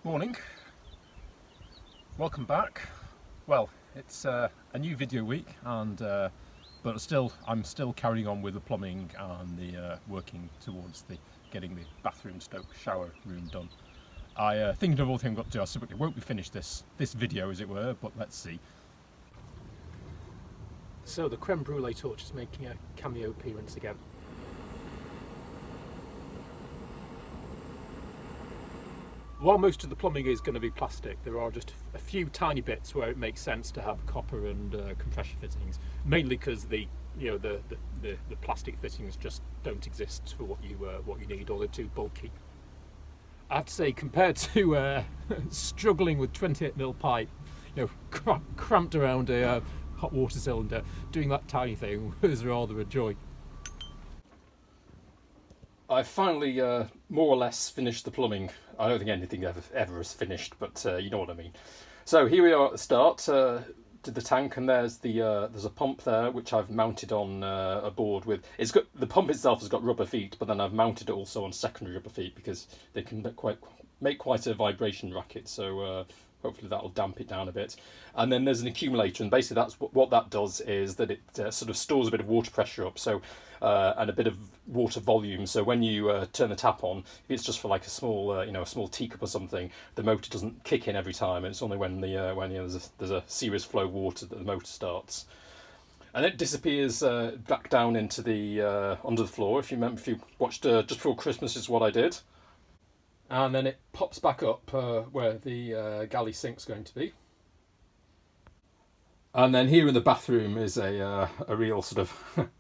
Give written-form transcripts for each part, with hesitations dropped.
Morning, welcome back. Well, it's a new video week, and but I'm still carrying on with the plumbing and the working towards getting the bathroom / shower room done. I thinking of all things I've got to do. I said it won't be finished this video, as it were, but let's see. So the creme brulee torch is making a cameo appearance again. While most of the plumbing is going to be plastic, there are just a few tiny bits where it makes sense to have copper and compressor fittings. Mainly because the plastic fittings just don't exist for what you need, or they're too bulky. I have to say, compared to struggling with 28mm pipe, cramped around a hot water cylinder, doing that tiny thing was rather a joy. I finally more or less finished the plumbing. I don't think anything ever is finished, but you know what I mean. So here we are at the start. Did the tank, and there's a pump there which I've mounted on a board with. The pump itself has got rubber feet, but then I've mounted it also on secondary rubber feet because they can make quite a vibration racket. So hopefully that'll damp it down a bit. And then there's an accumulator, and basically that's what that does is that it sort of stores a bit of water pressure up. So and a bit of water volume, so when you turn the tap on, if it's just for like a small a small teacup or something, the motor doesn't kick in every time. It's only when there's a serious flow of water that the motor starts, and it disappears back down into the under the floor. If you watched just before Christmas is what I did, and then it pops back up where the galley sink's going to be. And then here in the bathroom is a real sort of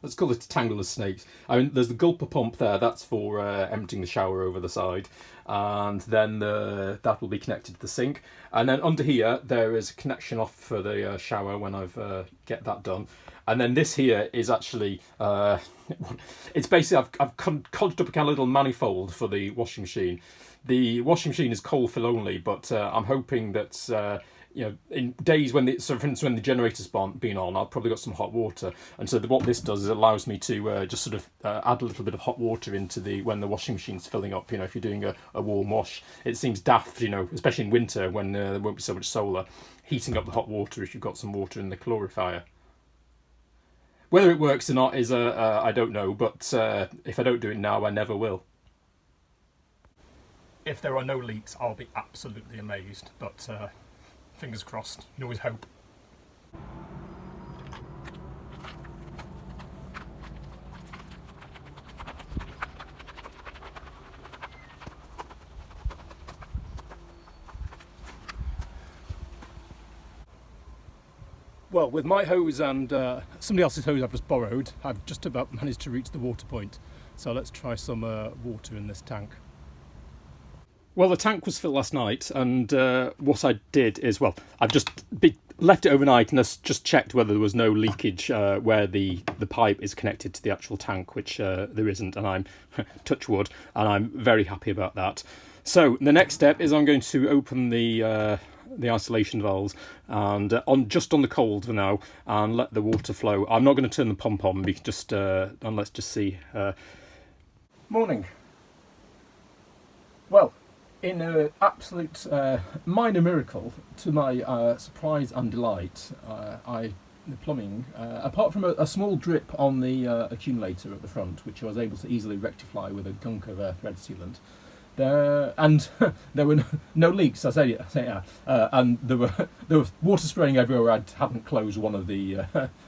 let's call it a tangle of snakes. I mean, there's the gulper pump there, that's for emptying the shower over the side, and then that will be connected to the sink. And then under here there is a connection off for the shower when I've get that done. And then this here is actually it's basically I've codged up a kind of little manifold for the washing machine. The washing machine is coal fill only, but I'm hoping that in days when for instance, when the generator's been on, I've probably got some hot water, and so what this does is it allows me to just sort of add a little bit of hot water into when the washing machine's filling up. If you're doing a warm wash, it seems daft, especially in winter when there won't be so much solar, heating up the hot water if you've got some water in the calorifier. Whether it works or not is I don't know, but if I don't do it now, I never will. If there are no leaks, I'll be absolutely amazed, but fingers crossed. You can always hope. Well, with my hose and somebody else's hose I've just borrowed, I've just about managed to reach the water point. So let's try some water in this tank. Well, the tank was filled last night, and what I did is, I've just left it overnight and just checked whether there was no leakage where the pipe is connected to the actual tank, which there isn't, and I'm touch wood, and I'm very happy about that. So the next step is I'm going to open the isolation valves and just on the cold for now, and let the water flow. I'm not going to turn the pump on. We can and let's just see. Morning. Well, in an absolute minor miracle, to my surprise and delight, the plumbing, apart from a small drip on the accumulator at the front, which I was able to easily rectify with a gunk of thread sealant, there were no leaks. I say and there was water spraying everywhere. I hadn't closed one of the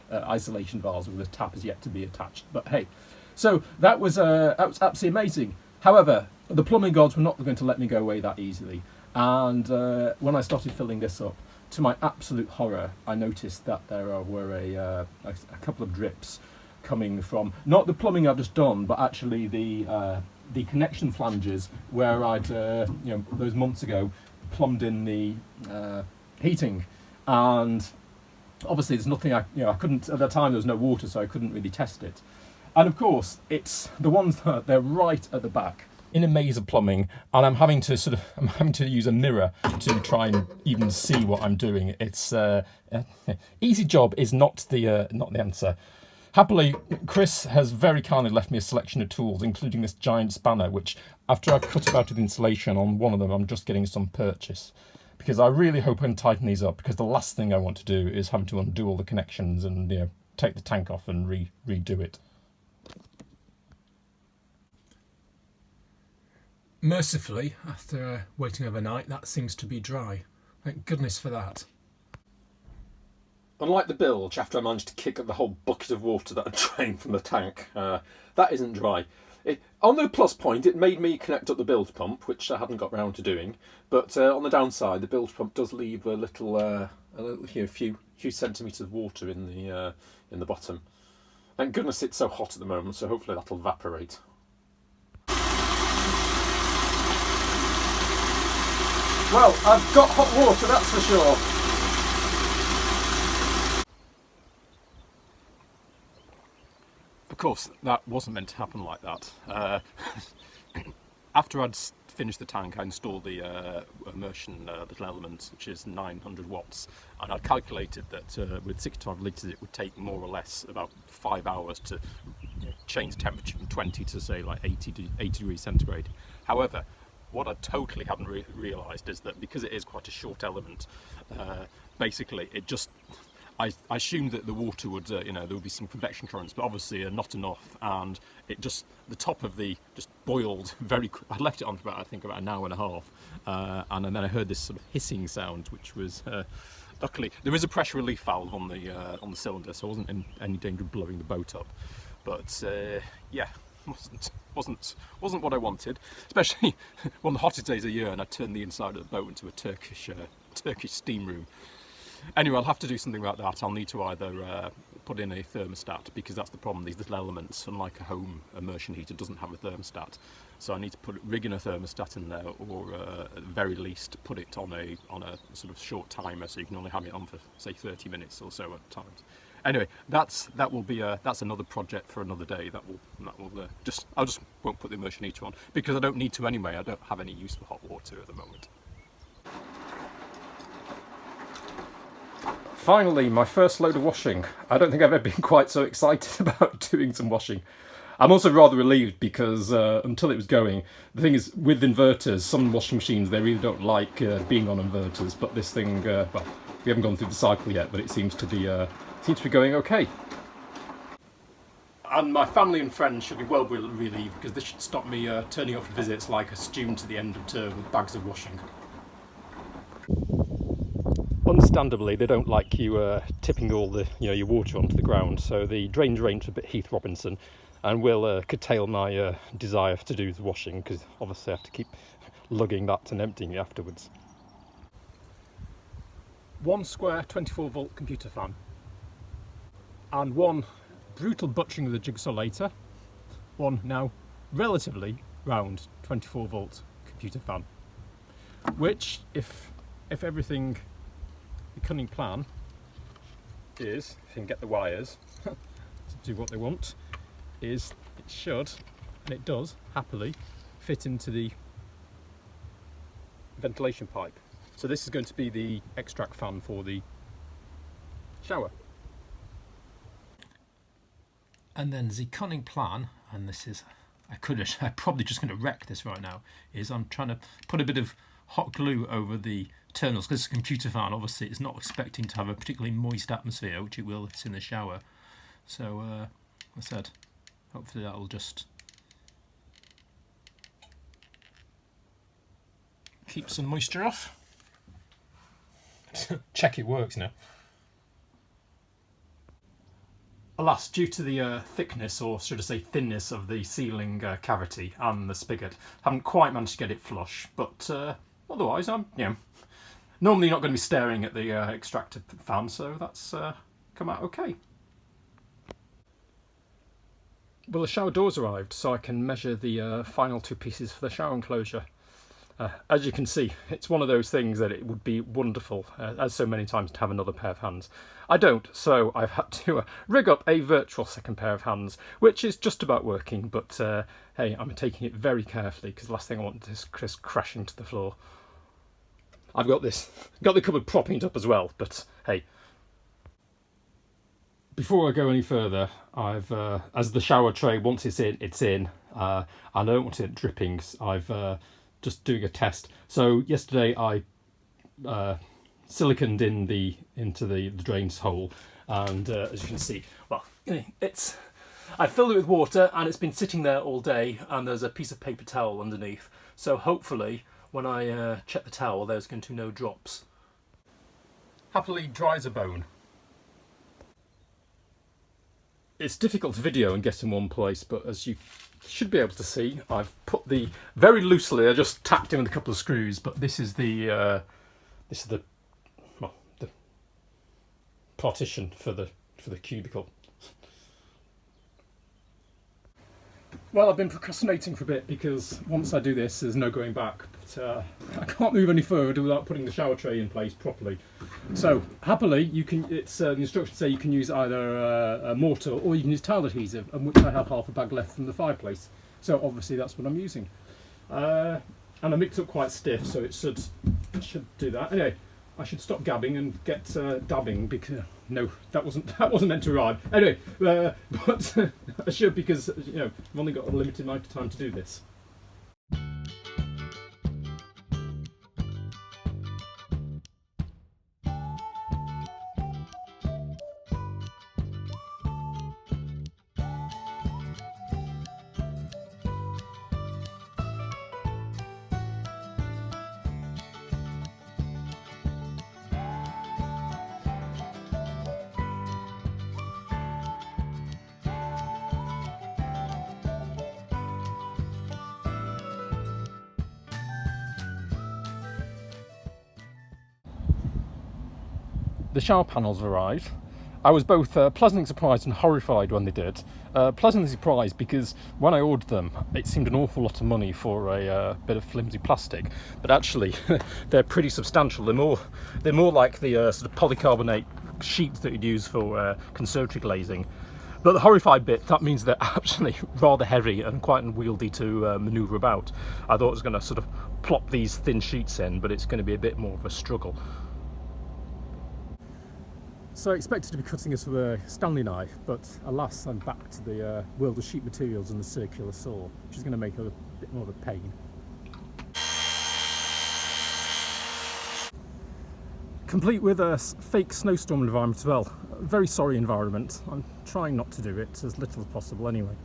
isolation valves with the tap is yet to be attached. But hey, so that was absolutely amazing. However, the plumbing gods were not going to let me go away that easily, and when I started filling this up, to my absolute horror, I noticed that there were a couple of drips coming from not the plumbing I've just done, but actually the connection flanges where I'd those months ago plumbed in the heating, and obviously there's nothing I couldn't at the time. There was no water, so I couldn't really test it. And of course, it's the ones that they're right at the back in a maze of plumbing, and I'm having to use a mirror to try and even see what I'm doing. It's easy job is not the answer. Happily, Chris has very kindly left me a selection of tools, including this giant spanner, which, after I've cut about with insulation on one of them, I'm just getting some purchase. Because I really hope I can tighten these up, because the last thing I want to do is have to undo all the connections and, you know, take the tank off and redo it. Mercifully, after waiting overnight, that seems to be dry. Thank goodness for that. Unlike the bilge, after I managed to kick up the whole bucket of water that had drained from the tank, that isn't dry. On the plus point, it made me connect up the bilge pump, which I hadn't got round to doing. But on the downside, the bilge pump does leave a few centimetres of water in the bottom. Thank goodness it's so hot at the moment, so hopefully that'll evaporate. Well, I've got hot water, that's for sure. Of course, that wasn't meant to happen like that. After I'd finished the tank, I installed the Immersion little element, which is 900 watts, and I'd calculated that with 65 litres it would take more or less about 5 hours to change the temperature from 20 to say like 80 degrees centigrade. However, what I totally hadn't realised is that because it is quite a short element, basically it just... I assumed that the water would, there would be some convection currents, but obviously not enough, and it just, the top of the, just boiled very quick. I'd left it on for about, I think, about an hour and a half, and then I heard this sort of hissing sound, which was, luckily, there is a pressure relief valve on the cylinder, so I wasn't in any danger of blowing the boat up, but yeah, wasn't what I wanted, especially one of the hottest days of the year, and I turned the inside of the boat into a Turkish steam room. Anyway, I'll have to do something about that. I'll need to either put in a thermostat, because that's the problem. These little elements, unlike a home immersion heater, doesn't have a thermostat. So I need to rig in a thermostat in there, or at the very least put it on a sort of short timer, so you can only have it on for say 30 minutes or so at times. Anyway, that's another project for another day. I just won't put the immersion heater on, because I don't need to anyway. I don't have any use for hot water at the moment. Finally, my first load of washing. I don't think I've ever been quite so excited about doing some washing. I'm also rather relieved because until it was going, the thing is with inverters, some washing machines, they really don't like being on inverters, but this thing, well, we haven't gone through the cycle yet, but it seems to be going okay. And my family and friends should be well relieved, because this should stop me turning up for visits like a student at the end of term with bags of washing. Understandably, they don't like you tipping all the your water onto the ground, so the drain's a bit Heath Robinson, and will curtail my desire to do the washing, because obviously I have to keep lugging that and emptying it afterwards. One square 24-volt computer fan, and one brutal butchering of the jigsaw later, one now relatively round 24-volt computer fan, which, if everything, the cunning plan is, if you can get the wires to do what they want, is it should, and it does, happily, fit into the ventilation pipe. So this is going to be the extract fan for the shower. And then the cunning plan, and this is, I'm probably just going to wreck this right now, is I'm trying to put a bit of hot glue over the internals, because it's a computer fan, obviously it's not expecting to have a particularly moist atmosphere, which it will if it's in the shower. So, as I said, hopefully that'll just keep some moisture off. Check it works now. Alas, due to the thickness, or should I say thinness, of the ceiling cavity and the spigot, I haven't quite managed to get it flush, but otherwise I'm, normally not going to be staring at the extractor fan, so that's come out okay. Well, the shower door's arrived, so I can measure the final two pieces for the shower enclosure. As you can see, it's one of those things that it would be wonderful, as so many times, to have another pair of hands. I don't, so I've had to rig up a virtual second pair of hands, which is just about working, but hey, I'm taking it very carefully, because the last thing I want is Chris crashing to the floor. I've got the cupboard propping it up as well, but hey. before I go any further, I've as the shower tray, once it's in, it's in. I don't want it dripping. I've just doing a test. So yesterday I siliconed into the drains hole, and as you can see, well, it's I filled it with water and it's been sitting there all day, and there's a piece of paper towel underneath. So hopefully, when I check the towel, there's going to be no drops. Happily dry as a bone. It's difficult to video and get in one place, but as you should be able to see, I've put the very loosely. I just tapped in with a couple of screws, but this is the well, the partition for the cubicle. Well, I've been procrastinating for a bit because once I do this, there's no going back. But I can't move any further without putting the shower tray in place properly. So happily, you can. It's the instructions say you can use either a mortar or you can use tile adhesive, and which I have half a bag left from the fireplace. So obviously that's what I'm using. And I mixed up quite stiff, so it should do that. Anyway, I should stop gabbing and get dabbing because no, that wasn't meant to rhyme. Anyway, but I should, because I've only got a limited amount of time to do this. The shower panels arrived. I was both pleasantly surprised and horrified when they did. Pleasantly surprised because when I ordered them, it seemed an awful lot of money for a bit of flimsy plastic, but actually they're pretty substantial. They're more like the sort of polycarbonate sheets that you'd use for conservatory glazing. But the horrified bit, that means they're actually rather heavy and quite unwieldy to manoeuvre about. I thought I was going to sort of plop these thin sheets in, but it's going to be a bit more of a struggle. So I expected to be cutting this with a Stanley knife, but alas, I'm back to the world of sheet materials and the circular saw, which is going to make it a bit more of a pain. Complete with a fake snowstorm environment as well. A very sorry environment. I'm trying not to do it as little as possible anyway.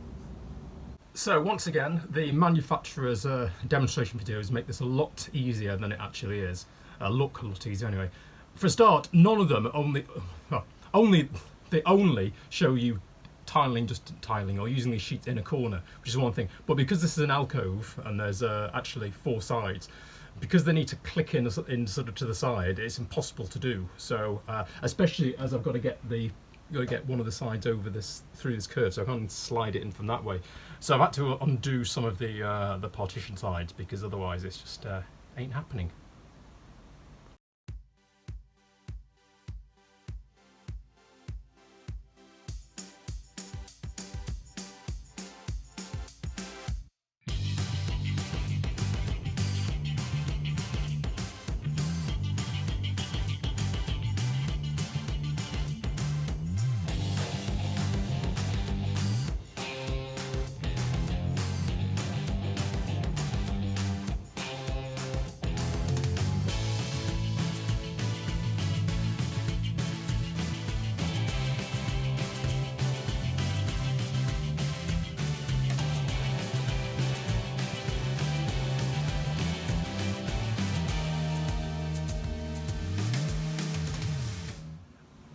So once again, the manufacturer's demonstration videos make this a lot easier than it actually is. Look a lot easier anyway. For a start, none of them they only show you just tiling or using these sheets in a corner, which is one thing. But because this is an alcove and there's actually 4 sides, because they need to click in sort of to the side, it's impossible to do. So especially as I've got to get one of the sides over through this curve, so I can't slide it in from that way. So I've had to undo some of the partition sides because otherwise it's just ain't happening.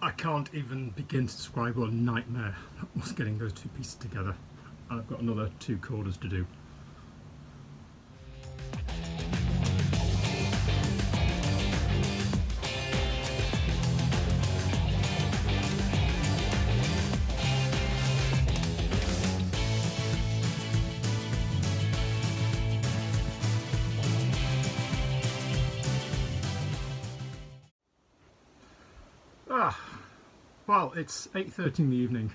I can't even begin to describe what a nightmare that was getting those 2 pieces together. And I've got another 2 corners to do. Well, it's 8:30 in the evening.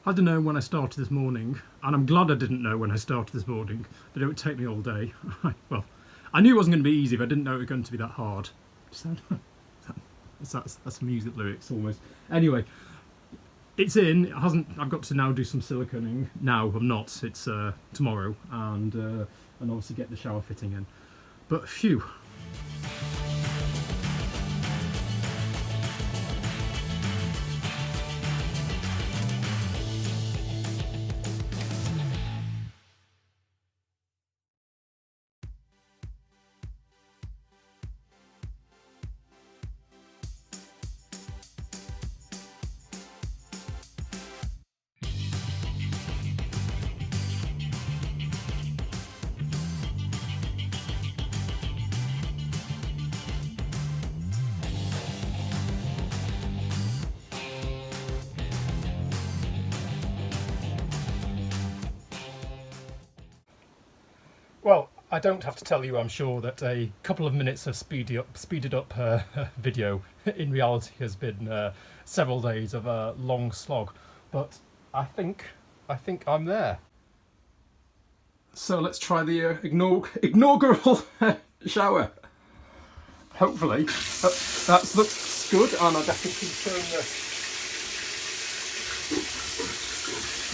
I didn't know when I started this morning, and I'm glad I didn't know when I started this morning, that it would take me all day. Well, I knew it wasn't going to be easy, but I didn't know it was going to be that hard. That's music lyrics almost. Anyway, it's in. It hasn't. I've got to now do some siliconing. Now I'm not. It's tomorrow, and obviously get the shower fitting in. But phew. Well, I don't have to tell you, I'm sure, that a couple of minutes of speeded up video in reality has been several days of a long slog. But I think I'm there. So let's try the inaugural shower. Hopefully that looks good, and I definitely turn the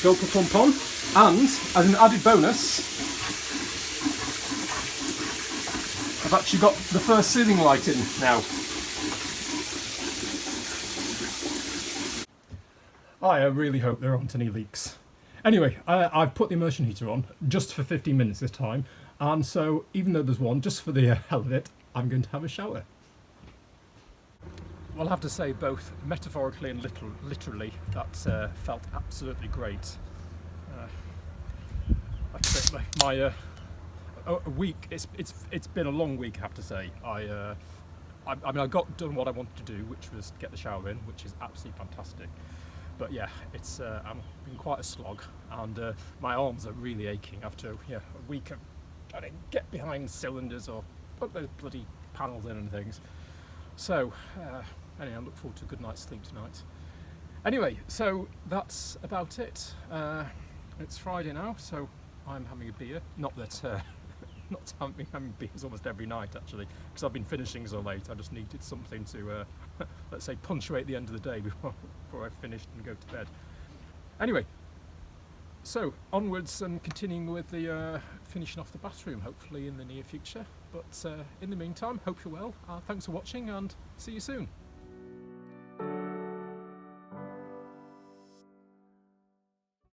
gulper pump on. And as an added bonus, I've actually got the first ceiling light in now. I really hope there aren't any leaks. Anyway, I've put the immersion heater on just for 15 minutes this time, and so even though there's one, just for the hell of it, I'm going to have a shower. Well, I have to say, both metaphorically and literally, that felt absolutely great. Like I say, my a week. It's been a long week, I have to say. I mean, I got done what I wanted to do, which was get the shower in, which is absolutely fantastic. But yeah, it's been quite a slog, and my arms are really aching after a week of trying to get behind cylinders or put those bloody panels in and things. So anyway, I look forward to a good night's sleep tonight. Anyway, so that's about it. It's Friday now, so I'm having a beer. Not that not having beers almost every night, actually, because I've been finishing so late. I just needed something to, let's say, punctuate the end of the day before I finished and go to bed. Anyway, so onwards and continuing with the finishing off the bathroom, hopefully in the near future. But in the meantime, hope you're well. Thanks for watching, and see you soon.